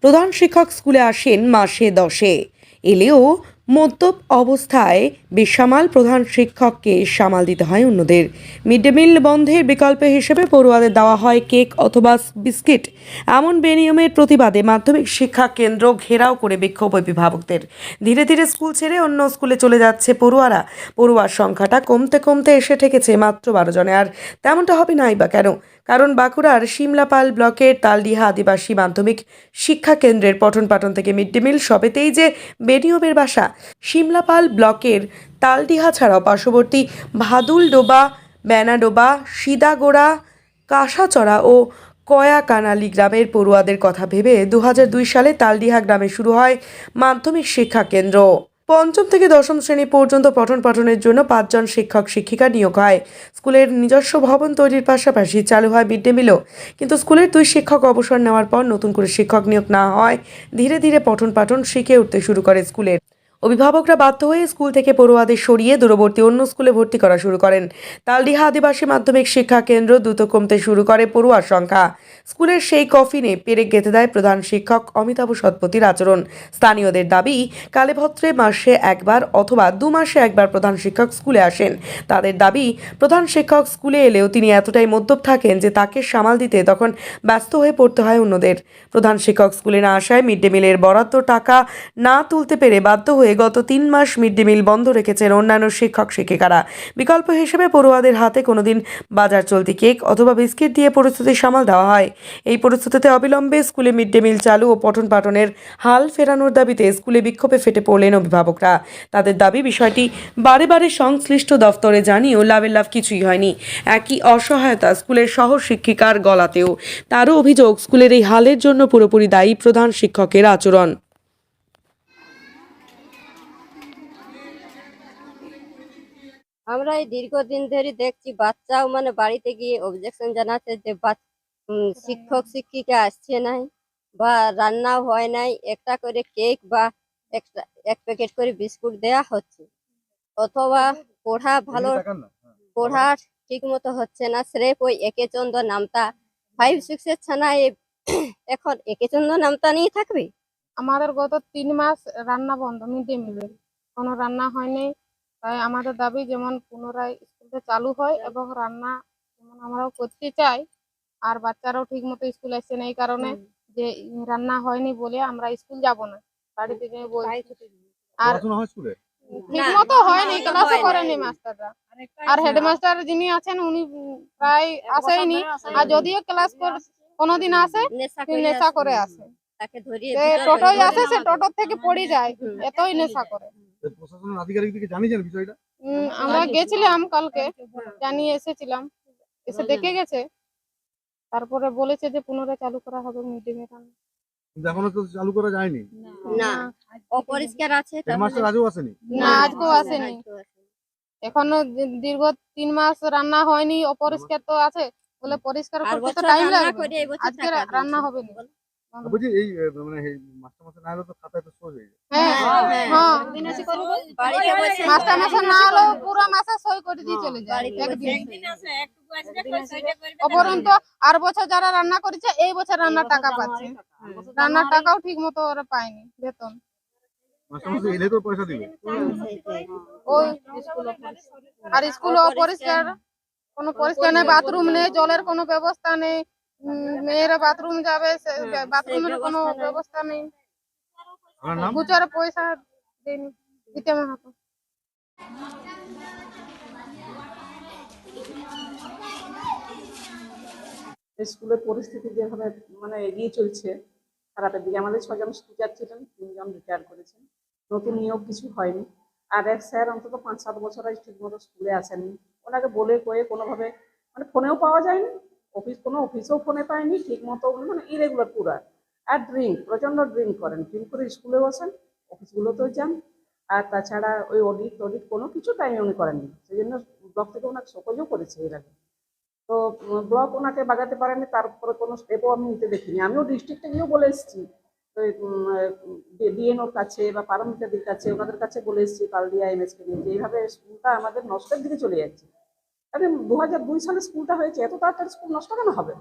প্রধান শিক্ষক স্কুলে আসেন মাসে 10-এ, এলেও মদ্যপ অবস্থায় বেসামাল প্রধান শিক্ষককে সামাল দিতে হয় অন্যদের। মিড ডে মিল বন্ধের বিকল্প হিসেবে পড়ুয়াদের দেওয়া হয় কেক অথবা বিস্কিট। এমন বেনিয়মের প্রতিবাদে মাধ্যমিক শিক্ষা কেন্দ্র ঘেরাও করে বিক্ষোভ অভিভাবকদের। ধীরে ধীরে স্কুল ছেড়ে অন্য স্কুলে চলে যাচ্ছে পড়ুয়ারা। পড়ুয়ার সংখ্যাটা কমতে কমতে এসে ঠেকেছে মাত্র 12 জনে। আর তেমনটা হবে নাই বা কেন? কারণ বাঁকুড়ার শিমলাপাল ব্লকের তালডিহা আদিবাসী মাধ্যমিক শিক্ষা কেন্দ্রের পঠন পাঠন থেকে মিড ডে মিল সবেতেই যে বেনিয়মের বাসা। শিমলাপাল ব্লকের তালডিহা ছাড়াও পার্শ্ববর্তী ভাদুলডোবা, বেনাডোবা, সিদাগোড়া, কাঁসাচড়া ও কয়াকানালি গ্রামের পড়ুয়াদের কথা ভেবে 2002 সালে তালডিহা গ্রামে শুরু হয় মাধ্যমিক শিক্ষা কেন্দ্র। পঞ্চম থেকে দশম শ্রেণী পর্যন্ত পঠন পাঠনের জন্য 5 জন শিক্ষক শিক্ষিকা নিয়োগ হয়। স্কুলের নিজস্ব ভবন তৈরির পাশাপাশি চালু হয় মিড ডে মিলও। কিন্তু স্কুলের 2 শিক্ষক অবসর নেওয়ার পর নতুন করে শিক্ষক নিয়োগ না হয় ধীরে ধীরে পঠন পাঠন শিখে উঠতে শুরু করে স্কুলের। অভিভাবকরা বাধ্য হয়ে স্কুল থেকে পড়ুয়াদের সরিয়ে দূরবর্তী অন্য স্কুলে ভর্তি করা শুরু করেন। তালডিহা আদিবাসী মাধ্যমিক শিক্ষা কেন্দ্র দ্রুত কমতে শুরু করে পড়ুয়ার সংখ্যা। স্কুলের সেই কফিনে পেরেক গেঁথে দেয় প্রধান শিক্ষক অমিতাভ সৎপতির আচরণ। স্থানীয়দের দাবি, কালেভদ্রে মাসে একবার অথবা 2 মাসে একবার প্রধান শিক্ষক স্কুলে আসেন। তাদের দাবি, প্রধান শিক্ষক স্কুলে এলেও তিনি এতটাই মদ্যপ থাকেন যে তাকে সামাল দিতে তখন ব্যস্ত হয়ে পড়তে হয় অন্যদের। প্রধান শিক্ষক স্কুলে না আসায় মিড ডে মিলের বরাদ্দ টাকা না তুলতে পেরে বাধ্য হয়ে গত 3 মাস মিড ডে মিল বন্ধ রেখেছেন অন্যান্য শিক্ষক শিক্ষিকারা। বিকল্প হিসেবে পড়ুয়াদের হাতে কোনোদিন বাজার চলতি কেক অথবা বিস্কিট দিয়ে পরিস্থিতি সামাল দেওয়া হয়। এই পরিস্থিতিতে অবিলম্বে স্কুলে মিড ডে মিল চালু ও পঠন পাঠনের হাল ফেরানোর দাবিতে স্কুলে বিক্ষোভে ফেটে পড়লেন অভিভাবকরা। তাদের দাবি, বিষয়টি বারে বারে সংশ্লিষ্ট দফতরে জানিয়েও লাভের লাভ কিছুই হয়নি। একই অসহায়তা স্কুলের সহ শিক্ষিকার গলাতেও। তারও অভিযোগ, স্কুলের এই হালের জন্য পুরোপুরি দায়ী প্রধান শিক্ষকের আচরণ। আমরা এই দীর্ঘদিন ধরে দেখছি বাচ্চাও বাড়িতে গিয়ে অবজেকশন জানাচ্ছে যে শিক্ষক শিক্ষিকা আসছে নাই বা রান্নাও হয় নাই, একটা করে কেক বা এক প্যাকেট করে বিস্কুট দেয়া হচ্ছে, অথবা পড়া ঠিক মতো হচ্ছে না। স্রেফ ওই একেচন্দ্র নামতা 5-6 ছানায় এখন একেচন্দ্র নামতা নিয়ে থাকবে। আমাদের গত 3 মাস রান্না বন্ধ, মিড ডে মিলের কোনো রান্না হয়নি। তাই আমাদের দাবি যেমন পুনরায় স্কুলটা চালু হয় এবং রান্না যেমন আমরাও করতে চাই, আর বাচ্চারাও ঠিক মতো স্কুল আসছে না। এই কারণে যে রান্না হয়নি বলে আমরা স্কুল যাব না, বাড়ি থেকে আর ঠিক মতো হয়নি, ক্লাসও করেনি মাস্টাররা। আর হেডমাস্টার যিনি আছেন উনি প্রায় আসেনি, আর যদিও ক্লাস কোনোদিন আসে নেশা করে আসে। টোটোই আসে, সে টোটো থেকে পড়ে যায়, এতই নেশা করে। প্রশাসনের আধিকারিকদেরকে জানিয়েছেন বিষয়টা? আমরা গেছিলাম কালকে, জানিয়ে এসেছিলাম, এসে দেখে গেছে, তারপরে বলেছে যে পুনরায় চালু করা হবে মিড ডে মিল। কিন্তু এখনো তো চালু করা যায়নি। না, অপরিষ্কার আছে। হেডমাস্টার আজও আসেনি? না, আজকেও আসেনি। এখনো দীর্ঘ 3 মাস রান্না হয়নি, অপরিষ্কার তো আছে, বলে পরিষ্কার করতে তো টাইম লাগবে। আজকে রান্না হবে না। বুঝি এই মাস্টার মাসে না হলে তো খাতায় তো সই হয়ে যায়। মাস্টার মাসে না হলেও পুরো মাসে সই করে দিয়ে চলে যায় একদিন। অপরন্ত আর বছর যারা রান্না করেছে এই বছর রান্নার টাকা পাচ্ছে, রান্নার টাকাও ঠিক মতো ওরা পায়নি, বেতন। মাস্টার মাসে এলে তো পয়সা দিবে। ওই আর স্কুল অপরিষ্কার, কোনো পরিষ্কার নেই, বাথরুম নেই, জলের কোনো ব্যবস্থা নেই। মেয়েরা বাথরুম যাবে, বাথরুমের কোনো ব্যবস্থা নেই। গুচারে পয়সা দেয়নি, দিতে মাহাতো। স্কুলের পরিস্থিতি যেভাবে এগিয়ে চলছে খারাপের দিকে। আমাদের 6 জন টিচার ছিলেন, 3 জন রিটায়ার করেছেন, নতুন নিয়োগ কিছু হয়নি। আর এক স্যার অন্তত 5-7 বছর ঠিক মতো স্কুলে আসেননি। ওনাকে বলে কয়ে কোনোভাবে ফোনেও পাওয়া যায়নি, অফিসেও ফোনে পায়নি ঠিক মতো, ইরেগুলার পুরা। আর প্রচন্ড ড্রিঙ্ক করেন, ড্রিঙ্ক করে স্কুলে বসেন, অফিসগুলোতেও যান। আর তাছাড়া ওই অডিট কোনো কিছু টাইমে উনি করেননি। সেই জন্য ব্লক থেকে ওনাকে শোকজও করেছে এর আগে। তো ব্লক ওনাকে বাগাতে পারেনি, তারপরে কোনো স্টেপও আমি নিতে দেখিনি। আমিও ডিস্ট্রিক্টে গিয়েও বলে এসেছি, ডিএনওর কাছে বা পারমিতাদের কাছে, ওনাদের কাছে বলে এসেছি, তালডিহা এমএসকে নিয়ে, যে এইভাবে স্কুলটা আমাদের নষ্টের দিকে চলে যাচ্ছে। আরে 2002 সালে স্কুলটা হয়েছে, এত তাড়াতাড়ি স্কুল নষ্ট কেন হবে?